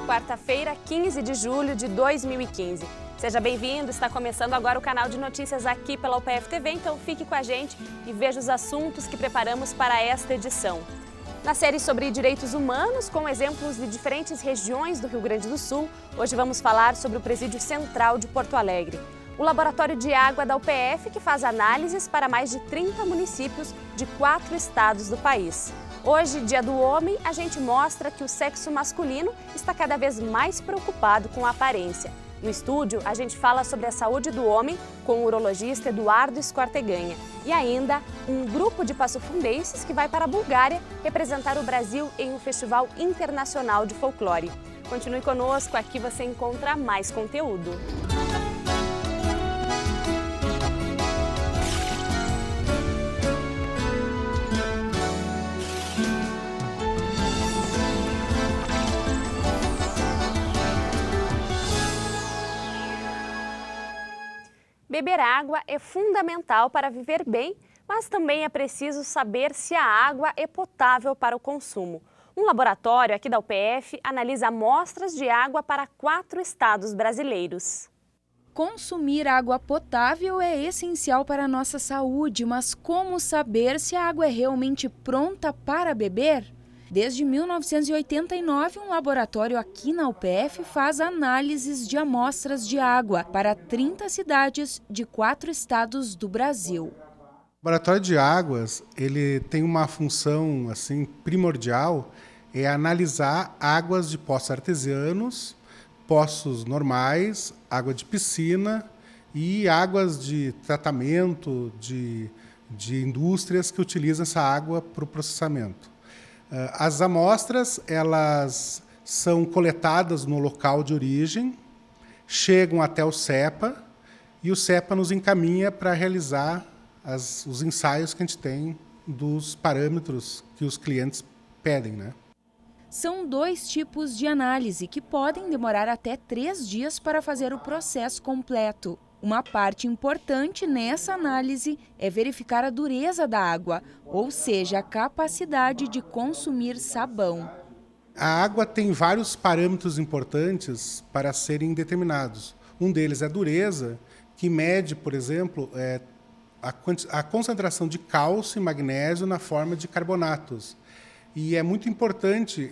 Quarta-feira, 15 de julho de 2015. Seja bem-vindo, está começando agora o canal de notícias aqui pela UPF TV, então fique com a gente e veja os assuntos que preparamos para esta edição. Na série sobre direitos humanos, com exemplos de diferentes regiões do Rio Grande do Sul, hoje vamos falar sobre o Presídio Central de Porto Alegre. O Laboratório de Água da UPF, que faz análises para mais de 30 municípios de 4 estados do país. Hoje, Dia do Homem, a gente mostra que o sexo masculino está cada vez mais preocupado com a aparência. No estúdio, a gente fala sobre a saúde do homem com o urologista Eduardo Escorteganha. E ainda, um grupo de passofundenses que vai para a Bulgária representar o Brasil em um festival internacional de folclore. Continue conosco, aqui você encontra mais conteúdo. Beber água é fundamental para viver bem, mas também é preciso saber se a água é potável para o consumo. Um laboratório aqui da UPF analisa amostras de água para 4 estados brasileiros. Consumir água potável é essencial para a nossa saúde, mas como saber se a água é realmente pronta para beber? Desde 1989, um laboratório aqui na UPF faz análises de amostras de água para 30 cidades de 4 estados do Brasil. O laboratório de águas, ele tem uma função assim primordial, é analisar águas de poços artesianos, poços normais, água de piscina e águas de tratamento de indústrias que utilizam essa água para o processamento. As amostras, elas são coletadas no local de origem, chegam até o CEPA e o CEPA nos encaminha para realizar os ensaios que a gente tem dos parâmetros que os clientes pedem, né? São 2 tipos de análise que podem demorar até 3 dias para fazer o processo completo. Uma parte importante nessa análise é verificar a dureza da água, ou seja, a capacidade de consumir sabão. A água tem vários parâmetros importantes para serem determinados. Um deles é a dureza, que mede, por exemplo, a concentração de cálcio e magnésio na forma de carbonatos. E é muito importante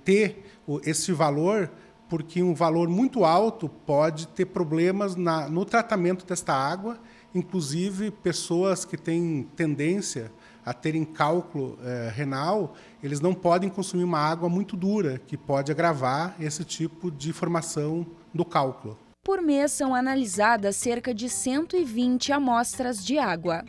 ter esse valor, porque um valor muito alto pode ter problemas no tratamento desta água, inclusive pessoas que têm tendência a terem cálculo renal, eles não podem consumir uma água muito dura, que pode agravar esse tipo de formação do cálculo. Por mês são analisadas cerca de 120 amostras de água.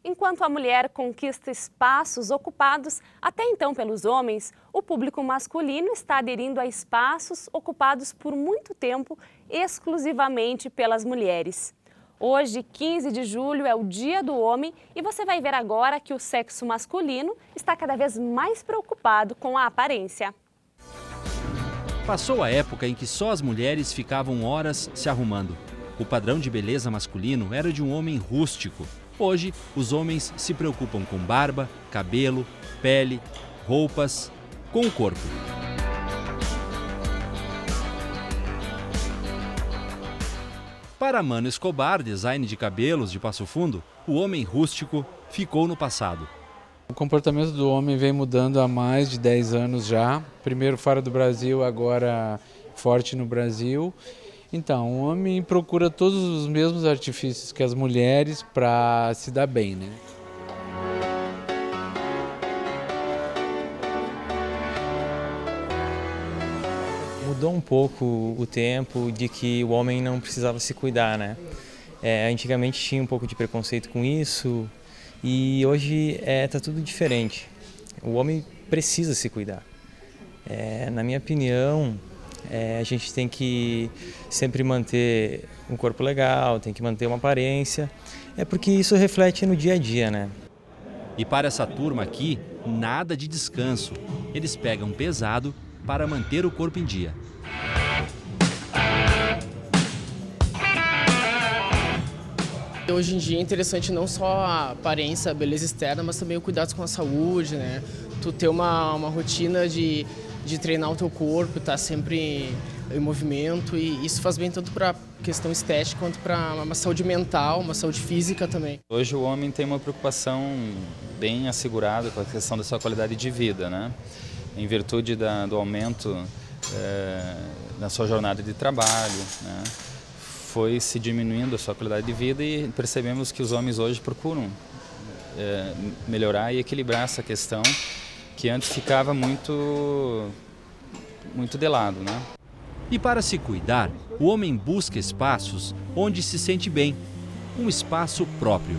Enquanto a mulher conquista espaços ocupados até então pelos homens, o público masculino está aderindo a espaços ocupados por muito tempo exclusivamente pelas mulheres. Hoje, 15 de julho, é o Dia do Homem e você vai ver agora que o sexo masculino está cada vez mais preocupado com a aparência. Passou a época em que só as mulheres ficavam horas se arrumando. O padrão de beleza masculino era de um homem rústico. Hoje, os homens se preocupam com barba, cabelo, pele, roupas, com o corpo. Para Mano Escobar, design de cabelos de Passo Fundo, o homem rústico ficou no passado. O comportamento do homem vem mudando há mais de 10 anos já. Primeiro fora do Brasil, agora forte no Brasil. Então, o homem procura todos os mesmos artifícios que as mulheres para se dar bem, né? Mudou um pouco o tempo de que o homem não precisava se cuidar, né? Antigamente tinha um pouco de preconceito com isso e hoje tá tudo diferente. O homem precisa se cuidar. Na minha opinião, a gente tem que sempre manter um corpo legal, tem que manter uma aparência, porque isso reflete no dia a dia, né? E para essa turma aqui, nada de descanso. Eles pegam pesado para manter o corpo em dia. Hoje em dia é interessante não só a aparência, a beleza externa, mas também o cuidado com a saúde, né? Tu ter uma rotina de treinar o teu corpo, estar sempre em movimento, e isso faz bem tanto para questão estética quanto para uma saúde mental, uma saúde física também. Hoje o homem tem uma preocupação bem assegurada com a questão da sua qualidade de vida, né? Em virtude do aumento na sua jornada de trabalho, né? Foi se diminuindo a sua qualidade de vida e percebemos que os homens hoje procuram melhorar e equilibrar essa questão que antes ficava muito de lado, né? E para se cuidar, o homem busca espaços onde se sente bem, um espaço próprio.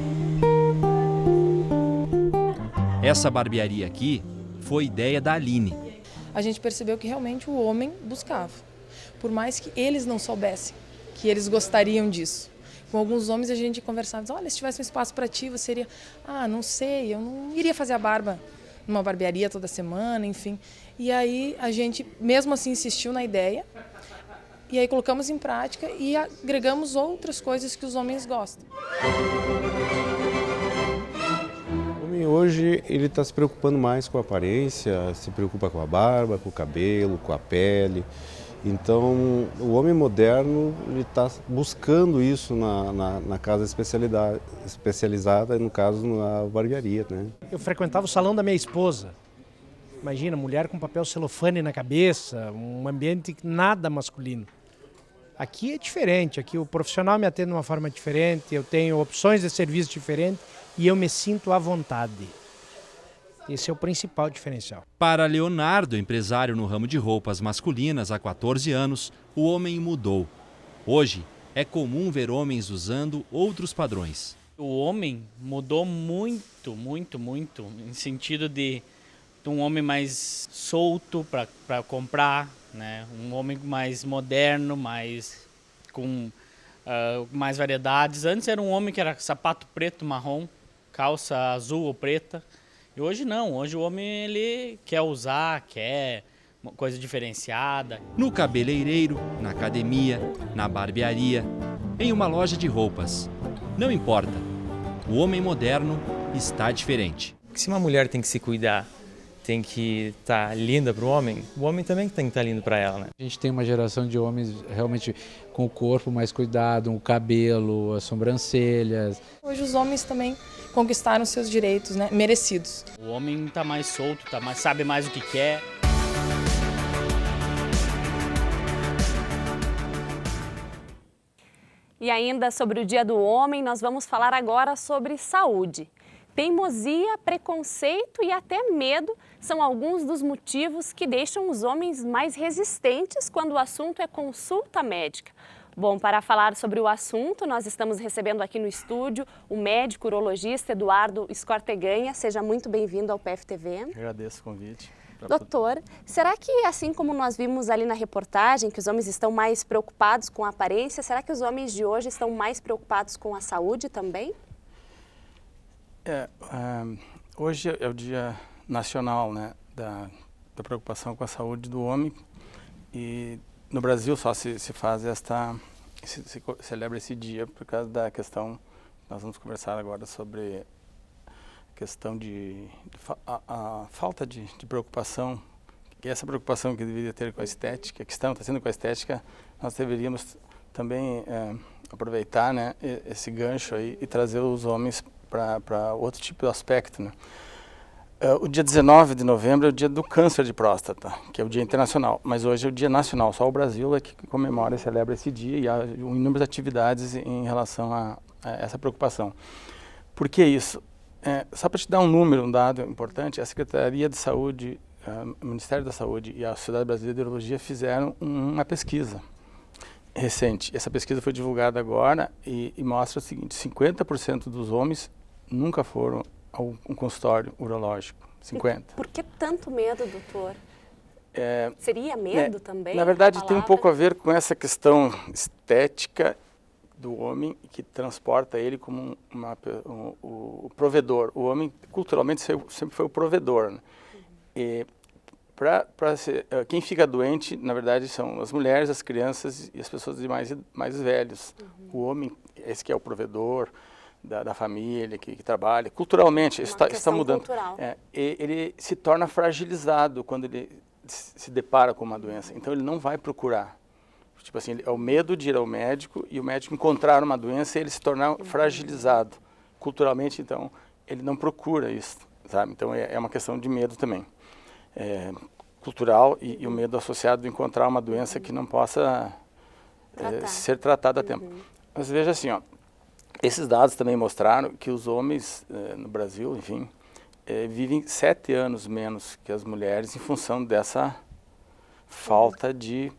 Essa barbearia aqui foi ideia da Aline. A gente percebeu que realmente o homem buscava, por mais que eles não soubessem que eles gostariam disso. Com alguns homens a gente conversava, diz, olha, se tivesse um espaço para ti, você iria, não sei, eu não iria fazer a barba numa barbearia toda semana, enfim. E aí a gente, mesmo assim, insistiu na ideia, e aí colocamos em prática e agregamos outras coisas que os homens gostam. O homem hoje ele está se preocupando mais com a aparência, se preocupa com a barba, com o cabelo, com a pele. Então, o homem moderno está buscando isso na casa especializada, no caso, na barbearia, né? Eu frequentava o salão da minha esposa. Imagina, mulher com papel celofane na cabeça, um ambiente nada masculino. Aqui é diferente, aqui o profissional me atende de uma forma diferente, eu tenho opções de serviço diferentes e eu me sinto à vontade. Esse é o principal diferencial. Para Leonardo, empresário no ramo de roupas masculinas há 14 anos, o homem mudou. Hoje, é comum ver homens usando outros padrões. O homem mudou muito, em sentido de um homem mais solto para comprar, né? Um homem mais moderno, com mais variedades. Antes era um homem que era sapato preto, marrom, calça azul ou preta. E hoje não, hoje o homem ele quer usar, quer uma coisa diferenciada. No cabeleireiro, na academia, na barbearia, em uma loja de roupas. Não importa, o homem moderno está diferente. Se uma mulher tem que se cuidar, tem que estar linda para o homem também tem que estar lindo para ela, né? A gente tem uma geração de homens realmente com o corpo mais cuidado, o cabelo, as sobrancelhas. Hoje os homens também conquistaram seus direitos, né, merecidos. O homem está mais solto, sabe mais o que quer. E ainda sobre o Dia do Homem, nós vamos falar agora sobre saúde. Teimosia, preconceito e até medo são alguns dos motivos que deixam os homens mais resistentes quando o assunto é consulta médica. Bom, para falar sobre o assunto, nós estamos recebendo aqui no estúdio o médico urologista Eduardo Escorteganha. Seja muito bem-vindo ao PFTV. Agradeço o convite. Doutor, será que assim como nós vimos ali na reportagem, que os homens estão mais preocupados com a aparência, será que os homens de hoje estão mais preocupados com a saúde também? Hoje é o Dia Nacional, né, da preocupação com a saúde do homem, e no Brasil só se faz se celebra esse dia por causa da questão, nós vamos conversar agora sobre a questão a falta de preocupação, que essa preocupação que deveria ter com a estética, que está tendo com a estética, nós deveríamos também aproveitar, né, esse gancho aí e trazer os homens para outro tipo de aspecto, né? O dia 19 de novembro é o dia do câncer de próstata, que é o dia internacional, mas hoje é o dia nacional, só o Brasil é que comemora e celebra esse dia e há inúmeras atividades em relação a essa preocupação. Por que isso? Só para te dar um dado importante, a Secretaria de Saúde, o Ministério da Saúde e a Sociedade Brasileira de Urologia fizeram uma pesquisa recente. Essa pesquisa foi divulgada agora e mostra o seguinte: 50% dos homens nunca foram a um consultório urológico. 50%. Por que tanto medo, doutor? Seria medo também? Na verdade, tem um pouco a ver com essa questão estética do homem que transporta ele como o provedor. O homem, culturalmente, sempre foi o provedor, né? E quem fica doente, na verdade, são as mulheres, as crianças e as pessoas de mais velhos. O homem, esse que é o provedor, da família que trabalha. Culturalmente, isso está mudando. Ele se torna fragilizado quando ele se depara com uma doença. Então, ele não vai procurar. Tipo assim, é o medo de ir ao médico e o médico encontrar uma doença e ele se tornar fragilizado. Culturalmente, então, ele não procura isso, sabe? Então, é uma questão de medo também. Cultural e o medo associado de encontrar uma doença que não possa ser tratada a tempo. Mas veja assim, ó, esses dados também mostraram que os homens no Brasil, enfim, vivem 7 anos menos que as mulheres em função dessa falta de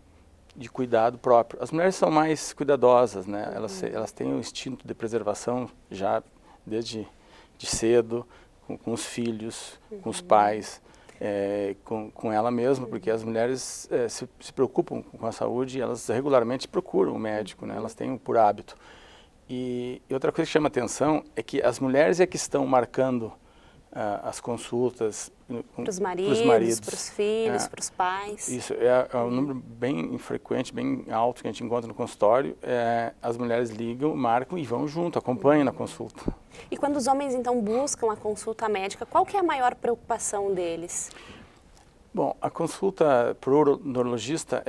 cuidado próprio. As mulheres são mais cuidadosas, né? Elas têm um instinto de preservação já desde cedo, com os filhos, com os pais, com ela mesma, porque as mulheres se preocupam com a saúde e elas regularmente procuram o médico, né? Elas têm por hábito. E outra coisa que chama atenção é que as mulheres é que estão marcando as consultas para os maridos, para os filhos, para os pais. Isso é um número bem frequente, bem alto que a gente encontra no consultório. As mulheres ligam, marcam e vão junto, acompanham na consulta. E quando os homens então buscam a consulta médica, qual que é a maior preocupação deles? Bom, a consulta para o urologista,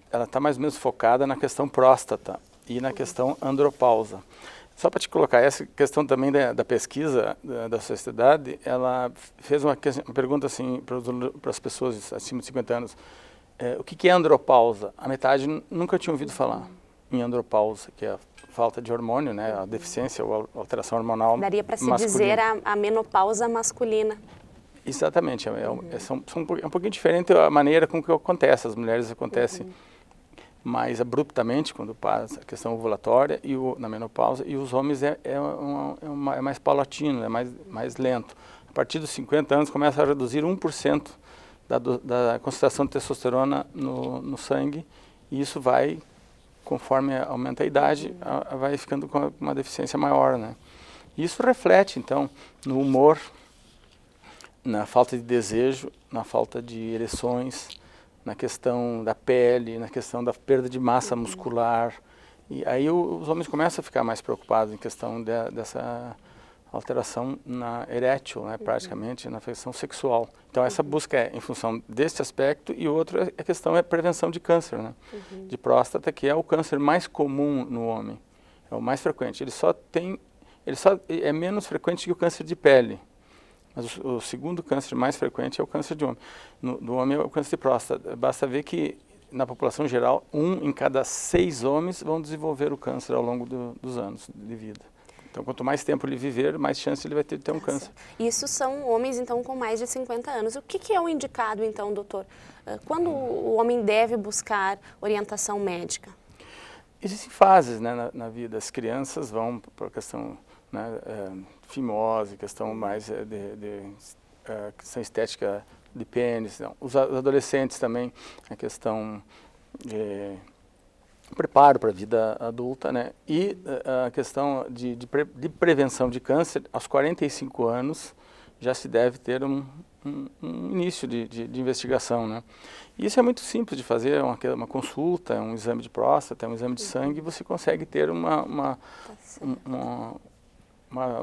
ela está mais ou menos focada na questão próstata e na questão andropausa. Só para te colocar, essa questão também da pesquisa da sociedade, ela fez uma pergunta assim para as pessoas acima de 50 anos, o que é andropausa? A metade nunca tinha ouvido falar em andropausa, que é a falta de hormônio, né, a deficiência ou a alteração hormonal masculina. Daria para se dizer a menopausa masculina. Exatamente, é um pouquinho diferente a maneira com que acontece, as mulheres acontece mais abruptamente quando passa a questão ovulatória na menopausa, e os homens é mais paulatino, é mais lento. A partir dos 50 anos começa a reduzir 1% da concentração de testosterona no sangue, e isso vai, conforme aumenta a idade, vai ficando com uma deficiência maior, né? Isso reflete, então, no humor, na falta de desejo, na falta de ereções, na questão da pele, na questão da perda de massa muscular. E aí os homens começam a ficar mais preocupados em questão dessa alteração erétil, né, praticamente, na questão sexual. Então essa busca é em função desse aspecto, e outro a questão é a prevenção de câncer, né, de próstata, que é o câncer mais comum no homem, é o mais frequente. Ele só é menos frequente que o câncer de pele. Mas o segundo câncer mais frequente é o câncer de homem. Do homem é o câncer de próstata. Basta ver que, na população geral, 1 em cada 6 homens vão desenvolver o câncer ao longo dos anos de vida. Então, quanto mais tempo ele viver, mais chance ele vai ter de ter um câncer. Isso são homens, então, com mais de 50 anos. O que é o indicado, então, doutor? Quando o homem deve buscar orientação médica? Existem fases, né, na vida. As crianças vão para a questão, né, fimose, questão mais questão estética de pênis. Não. Os adolescentes também, a questão de preparo para a vida adulta, né? E a questão de prevenção de câncer, aos 45 anos já se deve ter um início de investigação, né? E isso é muito simples de fazer, uma consulta, um exame de próstata, um exame de sangue, e você consegue ter uma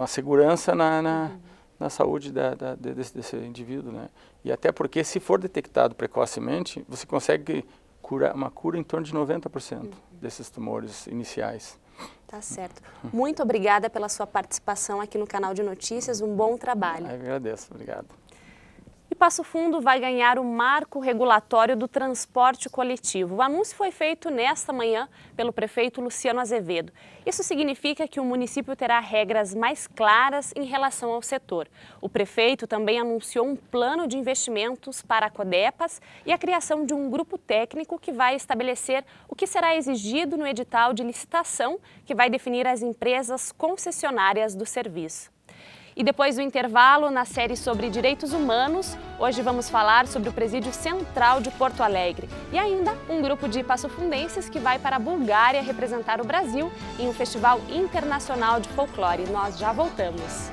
segurança na saúde desse indivíduo, né? E até porque, se for detectado precocemente, você consegue uma cura em torno de 90% desses tumores iniciais. Tá certo. Muito obrigada pela sua participação aqui no canal de notícias. Um bom trabalho. Eu agradeço. Obrigado. E Passo Fundo vai ganhar o marco regulatório do transporte coletivo. O anúncio foi feito nesta manhã pelo prefeito Luciano Azevedo. Isso significa que o município terá regras mais claras em relação ao setor. O prefeito também anunciou um plano de investimentos para a Codepas e a criação de um grupo técnico que vai estabelecer o que será exigido no edital de licitação, que vai definir as empresas concessionárias do serviço. E depois do intervalo, na série sobre direitos humanos, hoje vamos falar sobre o Presídio Central de Porto Alegre. E ainda um grupo de passofundenses que vai para a Bulgária representar o Brasil em um festival internacional de folclore. Nós já voltamos.